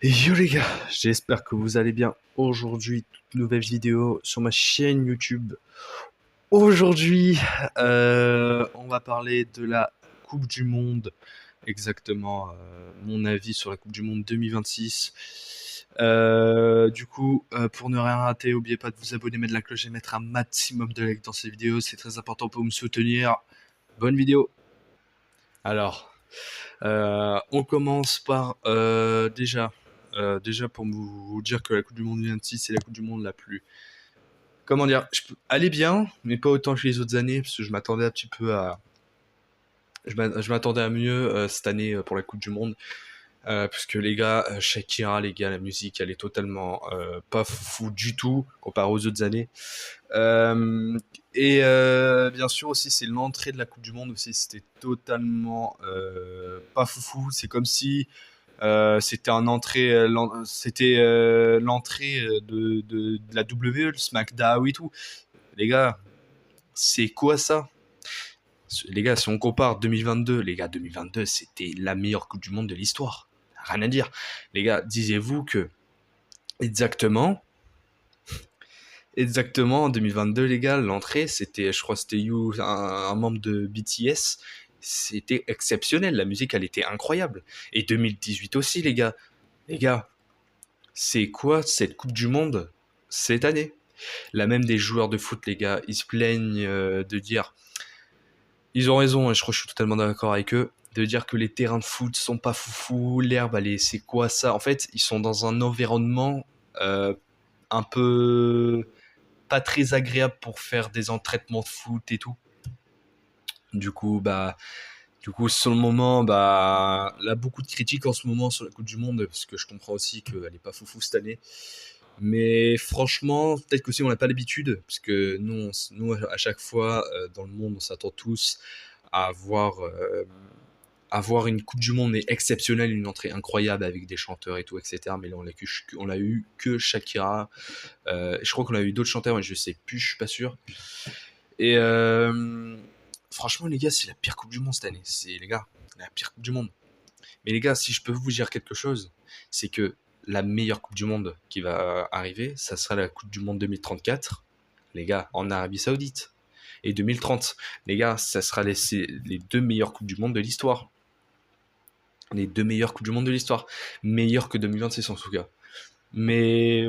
Yo les gars, j'espère que vous allez bien. Aujourd'hui, toute nouvelle vidéo sur ma chaîne YouTube. Aujourd'hui, on va parler de la Coupe du Monde, exactement mon avis sur la Coupe du Monde 2026. Pour ne rien rater, n'oubliez pas de vous abonner, mettre la cloche et mettre un maximum de likes dans ces vidéos. C'est très important pour me soutenir. Bonne vidéo. Alors, on commence par déjà pour vous dire que la Coupe du Monde 2026 c'est la Coupe du Monde la plus, comment dire, elle est bien, mais pas autant que les autres années, parce que je m'attendais un petit peu à, je m'attendais à mieux cette année pour la Coupe du Monde, puisque les gars, Shakira, les gars, la musique, elle est totalement pas fou du tout comparé aux autres années. Bien sûr aussi, c'est l'entrée de la Coupe du Monde aussi, c'était totalement pas foufou. C'est comme si c'était l'entrée de la WWE, le SmackDown et tout. Les gars, c'est quoi ça? Les gars, si on compare 2022, les gars, 2022, c'était la meilleure Coupe du Monde de l'histoire. Rien à dire. Les gars, disiez-vous que exactement, exactement en 2022, les gars, l'entrée, c'était, je crois, c'était You, un membre de BTS. C'était exceptionnel. La musique, elle était incroyable. Et 2018 aussi, les gars. Les gars, c'est quoi cette Coupe du Monde cette année? La même des joueurs de foot, les gars, ils se plaignent de dire, ils ont raison, et je crois que je suis totalement d'accord avec eux, de dire que les terrains de foot sont pas foufou, l'herbe, allez, c'est quoi ça? En fait, ils sont dans un environnement euh, un peu pas très agréable pour faire des entraînements de foot et tout. Du coup, sur le moment, là, beaucoup de critiques en ce moment sur la Coupe du Monde, parce que je comprends aussi qu'elle est pas foufou cette année. Mais franchement, peut-être qu'aussi on n'a pas l'habitude, parce que nous à chaque fois, dans le monde, on s'attend tous à avoir une Coupe du Monde mais exceptionnelle, une entrée incroyable avec des chanteurs et tout, etc. Mais là, on l'a eu que Shakira. Je crois qu'on a eu d'autres chanteurs, mais je sais plus, je suis pas sûr. Et franchement, les gars, c'est la pire Coupe du Monde cette année. C'est, les gars, la pire Coupe du Monde. Mais les gars, si je peux vous dire quelque chose, c'est que la meilleure Coupe du Monde qui va arriver, ça sera la Coupe du Monde 2034, les gars, en Arabie Saoudite. Et 2030, les gars, ça sera les deux meilleures Coupes du Monde de l'histoire. Les deux meilleures Coupes du Monde de l'histoire. Meilleures que 2026 en tout cas. Mais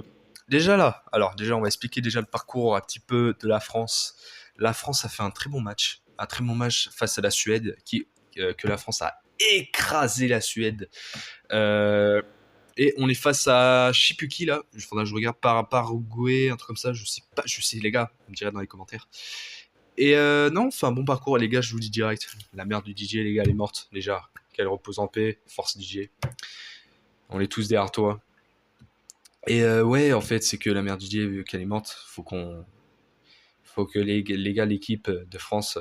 déjà là, alors déjà on va expliquer déjà le parcours un petit peu de la France. La France a fait un très bon match face à la Suède, que la France a écrasé la Suède. Euh, et on est face à je sais plus qui là. Il faudra que je regarde par Paraguay, un truc comme ça. Je sais pas, je sais les gars, vous me direz dans les commentaires. Et non, c'est un bon parcours les gars, je vous dis direct. La mère du DJ les gars, elle est morte déjà. Qu'elle repose en paix, force DJ. On est tous derrière toi. Et ouais, en fait, c'est que la mère DJ, vu qu'elle est morte, faut que les gars, l'équipe de France,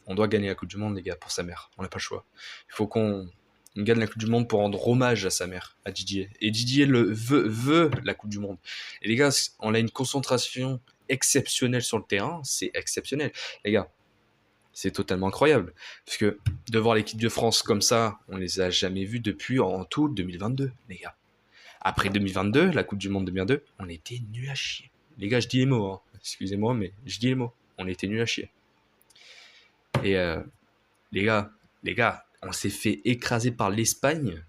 on doit gagner la Coupe du Monde, les gars, pour sa mère. On n'a pas le choix. Il faut qu'on gagne la Coupe du Monde pour rendre hommage à sa mère, à Didier. Et Didier veut la Coupe du Monde. Et les gars, on a une concentration exceptionnelle sur le terrain. C'est exceptionnel. Les gars, c'est totalement incroyable. Parce que de voir l'équipe de France comme ça, on les a jamais vus depuis en tout 2022, les gars. Après 2022, la Coupe du Monde 2022, on était nuls à chier. Les gars, je dis les mots, hein. Excusez-moi, mais je dis les mots. On était nuls à chier. Et les gars, on s'est fait écraser par l'Espagne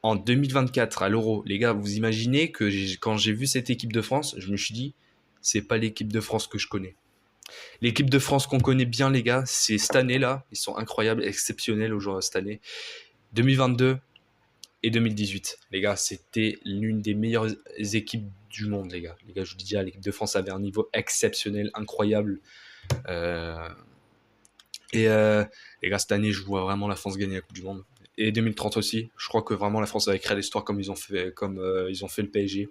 en 2024 à l'Euro. Les gars, vous imaginez que quand j'ai vu cette équipe de France, je me suis dit, c'est pas l'équipe de France que je connais. L'équipe de France qu'on connaît bien, les gars, c'est cette année-là. Ils sont incroyables, exceptionnels aujourd'hui cette année. 2022, et 2018. Les gars, c'était l'une des meilleures équipes du monde, les gars. Les gars, je vous dis déjà, l'équipe de France avait un niveau exceptionnel, incroyable. Euh, et les gars, cette année, je vois vraiment la France gagner la Coupe du Monde. Et 2030 aussi. Je crois que vraiment la France va écrire l'histoire comme ils ont fait le PSG.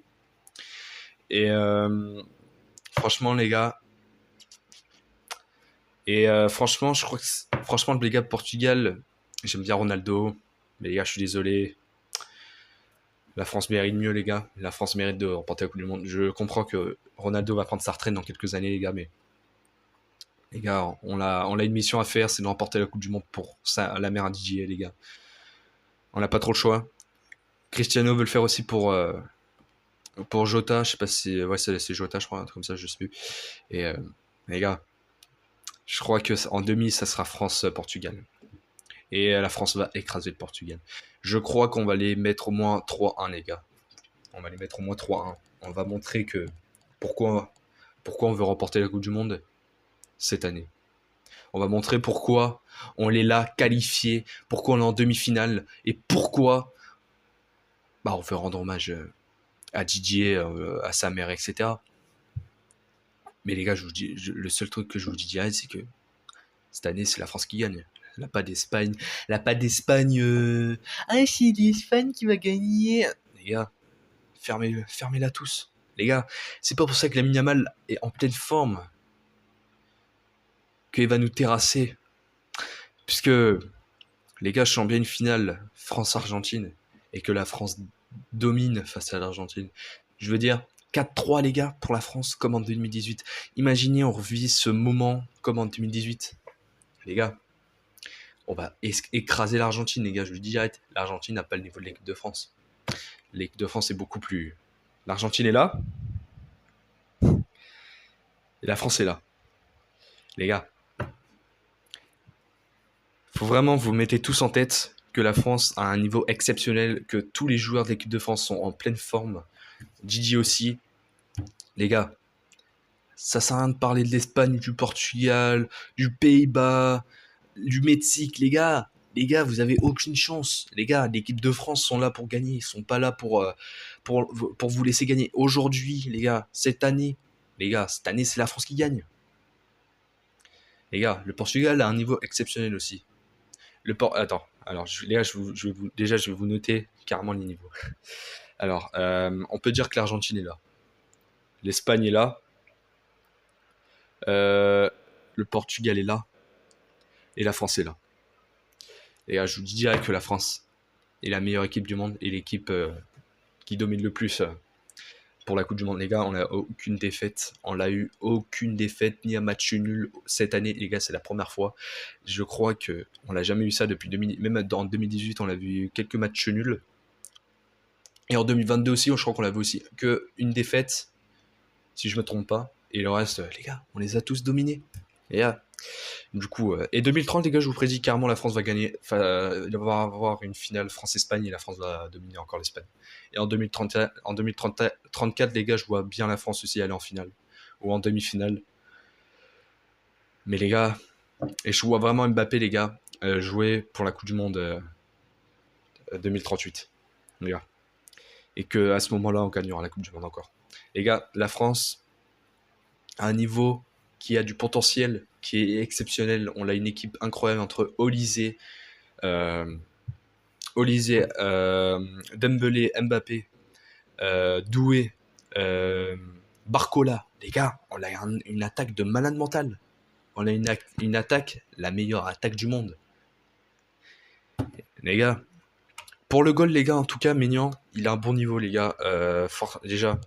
Et franchement, les gars. Et franchement, je crois que franchement, les gars, Portugal, j'aime bien Ronaldo. Mais les gars, je suis désolé. La France mérite mieux, les gars. La France mérite de remporter la Coupe du Monde. Je comprends que Ronaldo va prendre sa retraite dans quelques années, les gars, mais les gars, on a une mission à faire, c'est de remporter la Coupe du Monde pour ça, la mère à Didier, les gars. On n'a pas trop le choix. Cristiano veut le faire aussi pour Jota. Je sais pas si ouais, c'est Jota, je crois, un truc comme ça, je sais plus. Et les gars, je crois que en demi, ça sera France-Portugal. Et la France va écraser le Portugal. Je crois qu'on va les mettre au moins 3-1, les gars. On va les mettre au moins 3-1. On va montrer que pourquoi, pourquoi on veut remporter la Coupe du Monde cette année. On va montrer pourquoi on est là, qualifié, pourquoi on est en demi-finale et pourquoi on veut rendre hommage à Didier, à sa mère, etc. Mais les gars, je vous dis, le seul truc que je vous dis direct, c'est que cette année, c'est la France qui gagne. Elle n'a pas d'Espagne. Elle n'a pas d'Espagne. Ah, c'est l'Espagne qui va gagner. Les gars, fermez-la tous. Les gars, c'est pas pour ça que Lamine Yamal est en pleine forme qu'il va nous terrasser. Puisque, les gars, je sens bien une finale France-Argentine et que la France domine face à l'Argentine. Je veux dire, 4-3 les gars pour la France comme en 2018. Imaginez on revit ce moment comme en 2018. Les gars, on va écraser l'Argentine les gars, je vous dis direct. L'Argentine n'a pas le niveau de l'équipe de France. L'équipe de France est beaucoup plus... L'Argentine est là et la France est là. Les gars, faut vraiment vous mettez tous en tête que la France a un niveau exceptionnel, que tous les joueurs de l'équipe de France sont en pleine forme. Didier aussi. Les gars, ça sert à rien de parler de l'Espagne, du Portugal, du Pays-Bas, du Mexique, les gars. Les gars, vous avez aucune chance. Les gars, l'équipe de France sont là pour gagner. Ils sont pas là pour vous laisser gagner. Aujourd'hui, les gars, cette année, c'est la France qui gagne. Les gars, le Portugal a un niveau exceptionnel aussi. Attends, alors, les gars, je vais vous noter carrément les niveaux. Alors, on peut dire que l'Argentine est là. L'Espagne est là. Le Portugal est là. Et la France est là. Et je vous dis direct que la France est la meilleure équipe du monde et l'équipe qui domine le plus pour la Coupe du Monde. Les gars, on n'a aucune défaite. On n'a eu aucune défaite ni un match nul cette année. Les gars, c'est la première fois. Je crois qu'on n'a jamais eu ça depuis 2000. Même en 2018, on a vu quelques matchs nuls. Et en 2022 aussi, je crois qu'on avait aussi qu'une défaite, si je me trompe pas. Et le reste, les gars, on les a tous dominés. Et du coup, et 2030, les gars, je vous prédis carrément la France va gagner. Il va y avoir une finale France-Espagne et la France va dominer encore l'Espagne. Et en 2034, les gars, je vois bien la France aussi aller en finale ou en demi-finale. Mais les gars, et je vois vraiment Mbappé, les gars, jouer pour la Coupe du Monde 2038. Les gars. Et qu'à ce moment-là, on gagnera la Coupe du Monde encore. Les gars, la France a un niveau qui a du potentiel, qui est exceptionnel. On a une équipe incroyable entre Olysée, Dembélé, Mbappé, Doué, Barcola. Les gars, on a une attaque de malade mental. On a une attaque, la meilleure attaque du monde. Les gars, pour le goal, les gars, en tout cas, Maignan, il a un bon niveau, les gars. Déjà,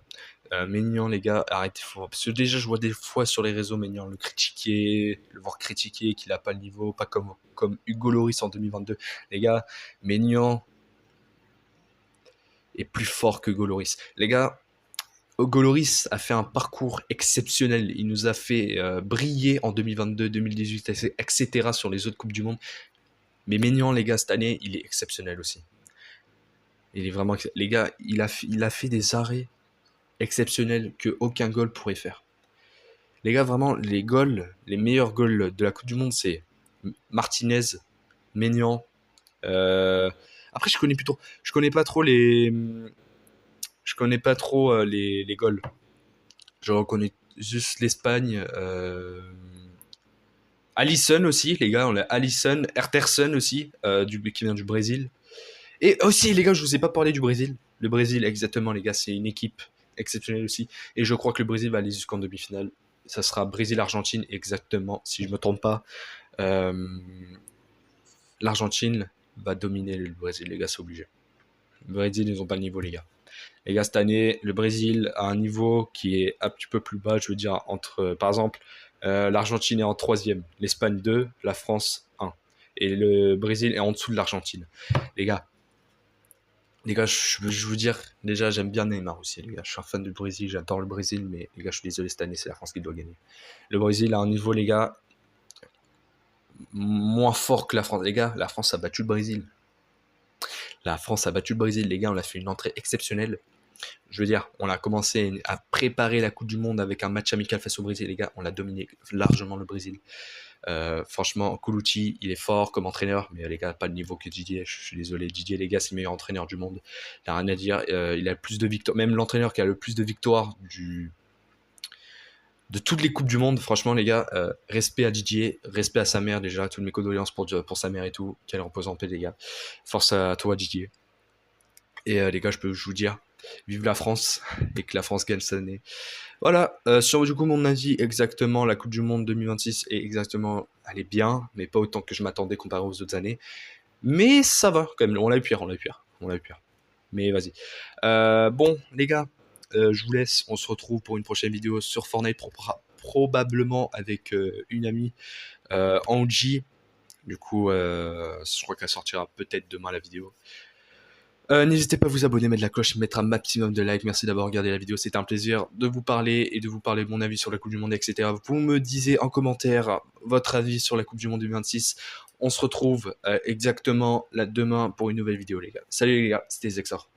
Maignan, les gars, arrêtez. Parce que déjà, je vois des fois sur les réseaux Maignan le voir critiquer, qu'il n'a pas le niveau, pas comme Hugo Lloris en 2022. Les gars, Maignan est plus fort que Hugo Lloris. Les gars, Hugo Lloris a fait un parcours exceptionnel. Il nous a fait briller en 2022, 2018, etc. sur les autres Coupes du Monde. Mais Maignan, les gars, cette année, il est exceptionnel aussi. Il est vraiment... Les gars, il a fait des arrêts exceptionnels que aucun goal pourrait faire. Les gars, vraiment, les meilleurs goals de la Coupe du Monde, c'est Martinez, Maignan. Après, je connais pas trop les goals. Je reconnais juste l'Espagne. Alisson aussi, les gars, on a Alisson, Herterson aussi, qui vient du Brésil. Et aussi, les gars, je vous ai pas parlé du Brésil. Le Brésil, exactement, les gars, c'est une équipe exceptionnelle aussi. Et je crois que le Brésil va aller jusqu'en demi-finale. Ça sera Brésil-Argentine, exactement, si je me trompe pas. L'Argentine va dominer le Brésil, les gars, c'est obligé. Le Brésil, ils n'ont pas le niveau, les gars. Les gars, cette année, le Brésil a un niveau qui est un petit peu plus bas, je veux dire, par exemple, l'Argentine est en 3e, l'Espagne 2, la France 1. Et le Brésil est en dessous de l'Argentine. Les gars, Les gars, je veux dire, déjà, j'aime bien Neymar aussi, les gars. Je suis un fan du Brésil, j'adore le Brésil, mais les gars, je suis désolé, cette année, c'est la France qui doit gagner. Le Brésil a un niveau, les gars, moins fort que la France. Les gars, la France a battu le Brésil. La France a battu le Brésil, les gars, on a fait une entrée exceptionnelle. Je veux dire, on a commencé à préparer la Coupe du Monde avec un match amical face au Brésil, les gars. On a dominé largement le Brésil. Franchement, Colucci, il est fort comme entraîneur, mais les gars, pas le niveau que Didier. Je suis désolé, Didier, les gars, c'est le meilleur entraîneur du monde. Il n'a rien à dire. Il a le plus de victoires, même l'entraîneur qui a le plus de victoires de toutes les coupes du monde. Franchement, les gars, respect à Didier, respect à sa mère déjà. Toutes mes condoléances pour sa mère et tout. Qu'elle repose en paix, les gars. Force à toi, Didier. Et les gars, je vous dire, vive la France et que la France gagne cette année. Voilà, sur du coup mon avis, exactement, la Coupe du Monde 2026 est exactement, elle est bien, mais pas autant que je m'attendais comparé aux autres années. Mais ça va quand même, on l'a eu pire, on l'a eu pire, on l'a eu pire. Mais vas-y. Bon, les gars, je vous laisse, on se retrouve pour une prochaine vidéo sur Fortnite, probablement avec une amie en OG. Du coup, je crois qu'elle sortira peut-être demain la vidéo. N'hésitez pas à vous abonner, mettre la cloche, mettre un maximum de likes. Merci d'avoir regardé la vidéo. C'était un plaisir de vous parler et de vous parler de mon avis sur la Coupe du Monde, etc. Vous me disiez en commentaire votre avis sur la Coupe du Monde 2026. On se retrouve exactement là demain pour une nouvelle vidéo, les gars. Salut les gars, c'était Zexor.